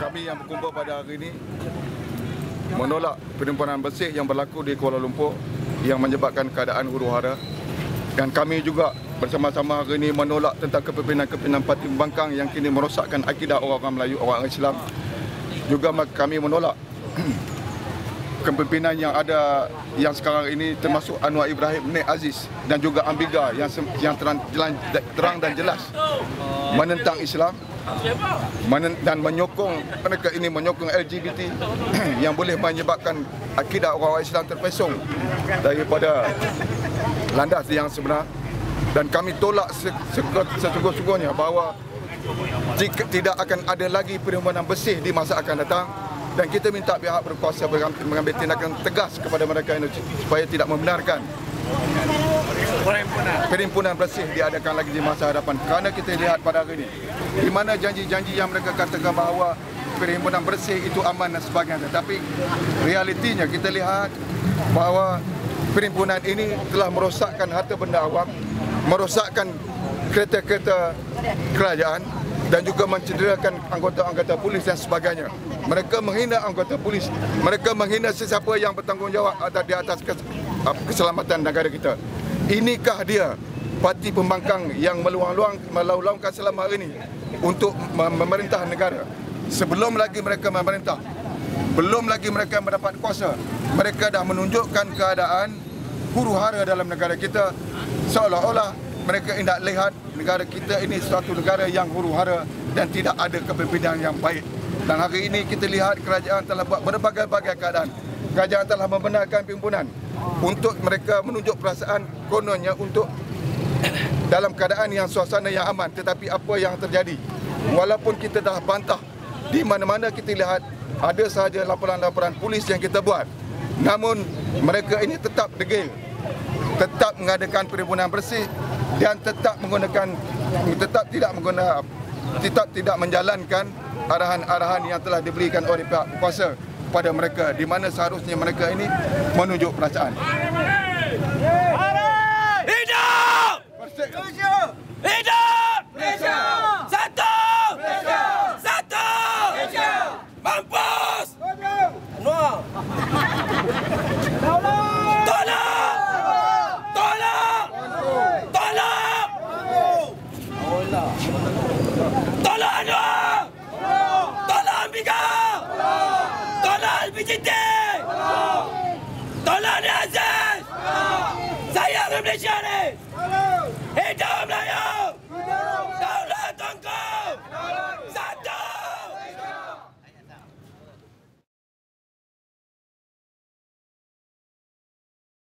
Kami yang berkumpul pada hari ini menolak perhimpunan bersih yang berlaku di Kuala Lumpur yang menyebabkan keadaan huru-hara. Dan kami juga bersama-sama hari ini menolak tentang kepimpinan parti pembangkang yang kini merosakkan akidah orang Melayu, orang Islam. Juga kami menolak kepimpinan yang ada yang sekarang ini termasuk Anwar Ibrahim, Nik Aziz dan juga Ambiga yang terang dan jelas menentang Islam dan menyokong mereka ini menyokong LGBT yang boleh menyebabkan akidah orang Islam terpesong daripada landas yang sebenar. Dan kami tolak sesungguh-sungguhnya bahawa tidak akan ada lagi perhimpunan bersih di masa akan datang. Dan kita minta pihak berkuasa mengambil tindakan tegas kepada mereka ini supaya tidak membenarkan perhimpunan bersih diadakan lagi di masa hadapan. Kerana kita lihat pada hari ini, di mana janji-janji yang mereka katakan bahawa perhimpunan bersih itu aman dan sebagainya. Tetapi realitinya kita lihat bahawa perhimpunan ini telah merosakkan harta benda awam, merosakkan kereta-kereta kerajaan dan juga mencederakan anggota-anggota polis dan sebagainya. Mereka menghina anggota polis, mereka menghina sesiapa yang bertanggungjawab di atas keselamatan negara kita. Inikah dia parti pembangkang yang melaung-laungkan selama hari ini untuk memerintah negara? Sebelum lagi mereka memerintah, belum lagi mereka mendapat kuasa, mereka dah menunjukkan keadaan huru-hara dalam negara kita, seolah-olah mereka hendak lihat negara kita ini suatu negara yang huru-hara dan tidak ada kepimpinan yang baik. Dan hari ini kita lihat kerajaan telah buat berbagai-bagai keadaan. Kerajaan telah membenarkan perhimpunan untuk mereka menunjuk perasaan kononnya untuk dalam keadaan yang suasana yang aman. Tetapi apa yang terjadi? Walaupun kita dah bantah, di mana-mana kita lihat ada sahaja laporan-laporan polis yang kita buat, namun mereka ini tetap degil, tetap mengadakan perhimpunan bersih dan tetap tidak menjalankan arahan-arahan yang telah diberikan oleh pihak kuasa kepada mereka, di mana seharusnya mereka ini menunjuk perasaan. Hidup! Hidup! Malaysia! Satu! Malaysia! Satu! Malaysia! Mampus! Anwar! Tolong! Tolong! Tolong! Tolong Anwar! Tolong Ambiga! Tolong LPJT! Tolong Nik Aziz! Saya orang Malaysia ni! Hidup Melayu!